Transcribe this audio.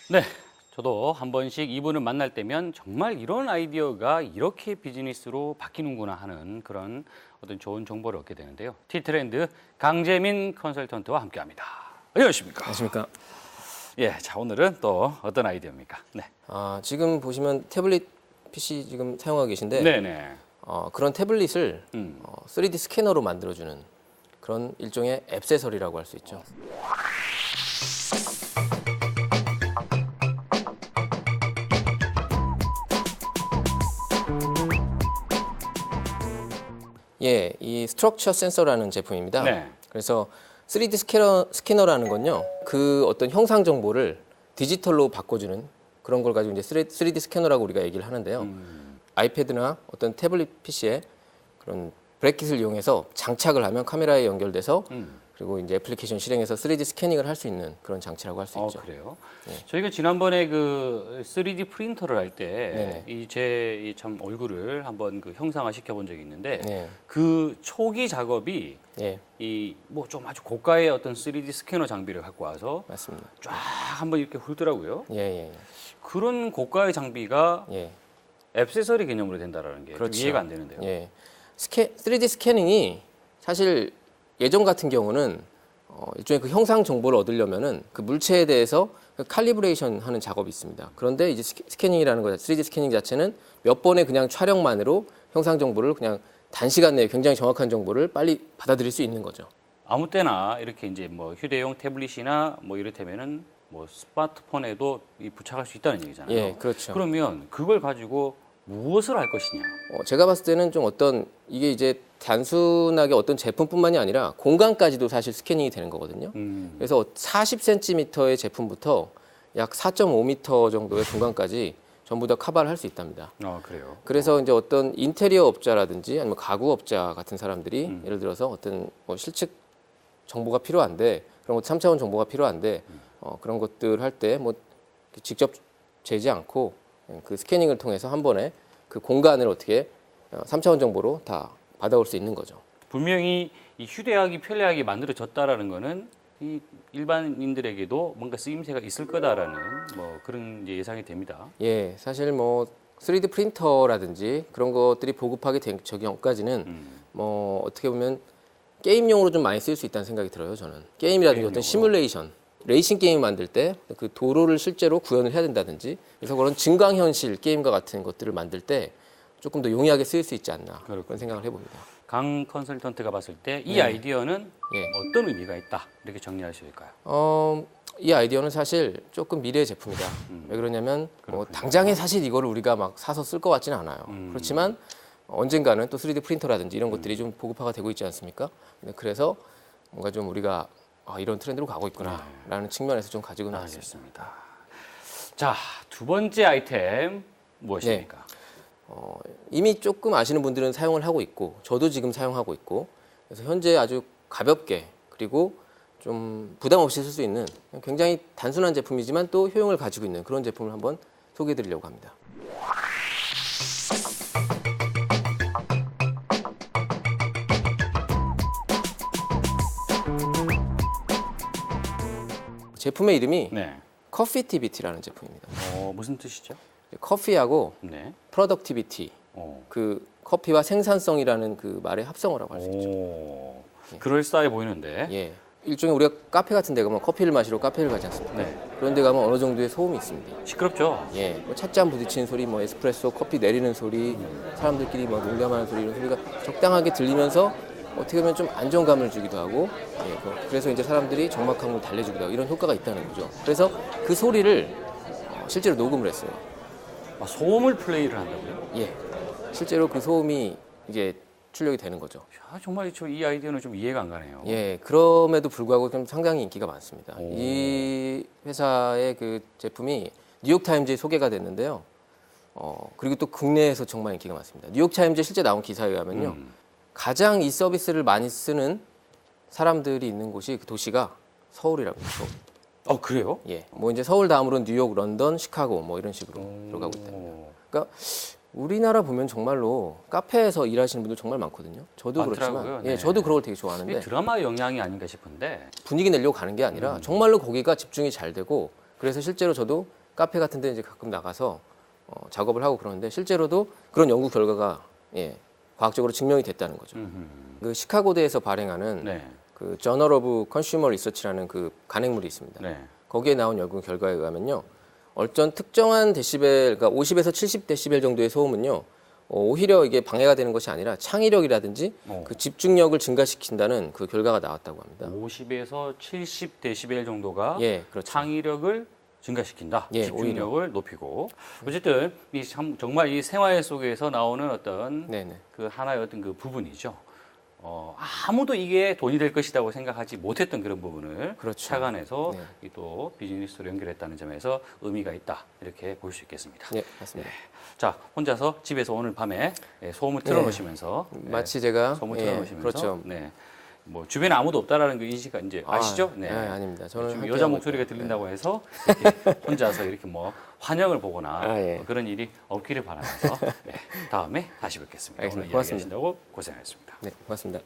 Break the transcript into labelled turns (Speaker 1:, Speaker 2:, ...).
Speaker 1: 네, 저도 한 번씩 이분을 만날 때면 정말 이런 아이디어가 이렇게 비즈니스로 바뀌는구나 하는 그런 어떤 좋은 정보를 얻게 되는데요. T트렌드 강재민 컨설턴트와 함께합니다. 안녕하십니까?
Speaker 2: 안녕하십니까.
Speaker 1: 예, 자 오늘은 또 어떤 아이디어입니까? 네,
Speaker 2: 지금 보시면 태블릿 PC 지금 사용하고 계신데
Speaker 1: 네네.
Speaker 2: 그런 태블릿을 3D 스캐너로 만들어주는 그런 일종의 액세서리라고 할 수 있죠. 예, 이 스트럭처 센서라는 제품입니다.
Speaker 1: 네.
Speaker 2: 그래서 3D 스캐너라는 건요, 그 어떤 형상 정보를 디지털로 바꿔주는 그런 걸 가지고 이제 3D 스캐너라고 우리가 얘기를 하는데요. 아이패드나 어떤 태블릿 PC에 그런 브레킷을 이용해서 장착을 하면 카메라에 연결돼서 그리고 이제 애플리케이션 실행해서 3D 스캐닝을 할 수 있는 그런 장치라고 할 수 있죠.
Speaker 1: 그래요?
Speaker 2: 네.
Speaker 1: 저희가 지난번에 그 3D 프린터를 할 때
Speaker 2: 네네.
Speaker 1: 이 제 참 얼굴을 한번 그 형상화 시켜본 적이 있는데
Speaker 2: 네.
Speaker 1: 그 초기 작업이
Speaker 2: 예,
Speaker 1: 이 뭐 좀 아주 고가의 어떤 3D 스캐너 장비를 갖고 와서
Speaker 2: 맞습니다.
Speaker 1: 쫙 한번 이렇게 훑더라고요.
Speaker 2: 예, 예,
Speaker 1: 그런 고가의 장비가
Speaker 2: 예.
Speaker 1: 액세서리 개념으로 된다라는 게 좀
Speaker 2: 그렇죠.
Speaker 1: 이해가 안 되는데요.
Speaker 2: 예. 3D 스캐닝이 사실 예전 같은 경우는 일종의 그 형상 정보를 얻으려면은 그 물체에 대해서 그 칼리브레이션 하는 작업이 있습니다. 그런데 이제 스캐닝이라는 거, 3D 스캐닝 자체는 몇 번의 그냥 촬영만으로 형상 정보를 그냥 단시간 내에 굉장히 정확한 정보를 빨리 받아들일 수 있는 거죠.
Speaker 1: 아무 때나 이렇게 이제 뭐 휴대용 태블릿이나 뭐 이렇다면은 뭐 스마트폰에도 이 부착할 수 있다는 얘기잖아요.
Speaker 2: 예, 그렇죠.
Speaker 1: 그러면 그걸 가지고 무엇을 할 것이냐?
Speaker 2: 제가 봤을 때는 좀 어떤 이게 이제 단순하게 어떤 제품뿐만이 아니라 공간까지도 사실 스캐닝이 되는 거거든요. 그래서 40cm의 제품부터 약 4.5m 정도의 공간까지 전부 다 커버를 할 수 있답니다.
Speaker 1: 그래요.
Speaker 2: 그래서 이제 어떤 인테리어 업자라든지 아니면 가구 업자 같은 사람들이 예를 들어서 어떤 뭐 실측 정보가 필요한데 그런 것 3차원 정보가 필요한데 그런 것들 할 때 뭐 직접 재지 않고 그 스캐닝을 통해서 한 번에 그 공간을 어떻게 3차원 정보로 다 받아올 수 있는 거죠.
Speaker 1: 분명히 이 휴대하기 편리하게 만들어졌다라는 거는 이 일반인들에게도 뭔가 쓰임새가 있을 거다라는 뭐 그런 이제 예상이 됩니다.
Speaker 2: 예, 사실 뭐 3D 프린터라든지 그런 것들이 보급하기 전까지는 뭐 어떻게 보면 게임용으로 좀 많이 쓸 수 있다는 생각이 들어요, 저는. 게임이라든지 어떤 시뮬레이션, 레이싱 게임 만들 때 그 도로를 실제로 구현을 해야 된다든지 그래서 그런 증강현실 게임과 같은 것들을 만들 때 조금 더 용이하게 쓰일 수 있지 않나 그런 생각을 해봅니다.
Speaker 1: 강 컨설턴트가 봤을 때 이
Speaker 2: 네.
Speaker 1: 아이디어는
Speaker 2: 예.
Speaker 1: 어떤 의미가 있다 이렇게 정리할 수 있을까요?
Speaker 2: 이 아이디어는 사실 조금 미래의 제품이다. 왜 그러냐면 당장에 사실 이거를 우리가 막 사서 쓸 것 같지는 않아요. 그렇지만 언젠가는 또 3D 프린터라든지 이런 것들이 좀 보급화가 되고 있지 않습니까? 그래서 뭔가 좀 우리가 이런 트렌드로 가고 있구나라는 측면에서 좀 가지고 나왔습니다.
Speaker 1: 알겠습니다. 자, 두 번째 아이템 무엇입니까?
Speaker 2: 이미 조금 아시는 분들은 사용을 하고 있고 저도 지금 사용하고 있고 그래서 현재 아주 가볍게 그리고 좀 부담 없이 쓸 수 있는 굉장히 단순한 제품이지만 또 효용을 가지고 있는 그런 제품을 한번 소개해 드리려고 합니다. 제품의 이름이
Speaker 1: 네.
Speaker 2: 커피티비티라는 제품입니다.
Speaker 1: 무슨 뜻이죠?
Speaker 2: 커피하고
Speaker 1: 네.
Speaker 2: 프로덕티비티, 그 커피와 생산성이라는 그 말의 합성어라고 할 수 있죠.
Speaker 1: 그럴싸해 보이는데.
Speaker 2: 예. 일종의 우리가 카페 같은 데 가면 커피를 마시러 카페를 가지 않습니까?
Speaker 1: 네.
Speaker 2: 그런 데 가면 어느 정도의 소음이 있습니다.
Speaker 1: 시끄럽죠?
Speaker 2: 예. 뭐 찻잔 부딪히는 소리, 뭐 에스프레소, 커피 내리는 소리, 사람들끼리 막 농담하는 소리 이런 소리가 적당하게 들리면서 어떻게 보면 좀 안정감을 주기도 하고 그래서 이제 사람들이 적막함을 달래주기도 하고 이런 효과가 있다는 거죠. 그래서 그 소리를 실제로 녹음을 했어요.
Speaker 1: 소음을 플레이를 한다고요?
Speaker 2: 예. 실제로 그 소음이 이게 출력이 되는 거죠.
Speaker 1: 정말 이 아이디어는 좀 이해가 안 가네요.
Speaker 2: 예. 그럼에도 불구하고 좀 상당히 인기가 많습니다. 이 회사의 그 제품이 뉴욕타임즈에 소개가 됐는데요. 그리고 또 국내에서 정말 인기가 많습니다. 뉴욕타임즈에 실제 나온 기사에 의하면요. 가장 이 서비스를 많이 쓰는 사람들이 있는 곳이 그 도시가 서울이라고 해요.
Speaker 1: 그래요?
Speaker 2: 예. 뭐 이제 서울 다음으로는 뉴욕, 런던, 시카고 뭐 이런 식으로 들어가고 있답니다. 그러니까 우리나라 보면 정말로 카페에서 일하시는 분들 정말 많거든요. 저도
Speaker 1: 많더라고요.
Speaker 2: 그렇지만
Speaker 1: 네.
Speaker 2: 저도 그런 걸 되게
Speaker 1: 이게
Speaker 2: 좋아하는데
Speaker 1: 드라마 영향이 아닌가 싶은데.
Speaker 2: 분위기 내려고 가는 게 아니라 정말로 거기가 집중이 잘 되고 그래서 실제로 저도 카페 같은 데 이제 가끔 나가서 작업을 하고 그러는데 실제로도 그런 연구 결과가 예, 과학적으로 증명이 됐다는 거죠. 그 시카고대에서 발행하는
Speaker 1: 네.
Speaker 2: 그 저널 오브 컨슈머 리서치라는 그 간행물이 있습니다.
Speaker 1: 네.
Speaker 2: 거기에 나온 연구 결과에 의하면요. 어떤 특정한 데시벨, 그러니까 50에서 70 데시벨 정도의 소음은요. 오히려 이게 방해가 되는 것이 아니라 창의력이라든지 그 집중력을 증가시킨다는 그 결과가 나왔다고 합니다.
Speaker 1: 50에서 70 데시벨 정도가
Speaker 2: 예, 그렇죠.
Speaker 1: 창의력을 증가시킨다.
Speaker 2: 예,
Speaker 1: 집중력을 높이고. 어쨌든 정말 이 생활 속에서 나오는 어떤
Speaker 2: 네네.
Speaker 1: 그 하나의 어떤 그 부분이죠. 아무도 이게 돈이 될 것이라고 생각하지 못했던 그런 부분을
Speaker 2: 그렇죠.
Speaker 1: 착안해서
Speaker 2: 네.
Speaker 1: 또 비즈니스로 연결했다는 점에서 의미가 있다. 이렇게 볼 수 있겠습니다.
Speaker 2: 네, 맞습니다.
Speaker 1: 자, 혼자서 집에서 오늘 밤에 소음을 틀어놓으시면서
Speaker 2: 마치 제가
Speaker 1: 소음을
Speaker 2: 예,
Speaker 1: 틀어놓으시면서
Speaker 2: 그렇죠.
Speaker 1: 네. 뭐 주변에 아무도 없다라는 그 인식 이제 아시죠?
Speaker 2: 네, 아닙니다. 저는
Speaker 1: 지금
Speaker 2: 함께
Speaker 1: 여자
Speaker 2: 하고
Speaker 1: 목소리가
Speaker 2: 있고요.
Speaker 1: 들린다고 해서 이렇게 혼자서 이렇게 뭐 환영을 보거나
Speaker 2: 예.
Speaker 1: 그런 일이 없기를 바라면서 네, 다음에 다시 뵙겠습니다.
Speaker 2: 알겠습니다.
Speaker 1: 오늘
Speaker 2: 고맙습니다.
Speaker 1: 이야기하신다고 고생하셨습니다.
Speaker 2: 네, 고맙습니다.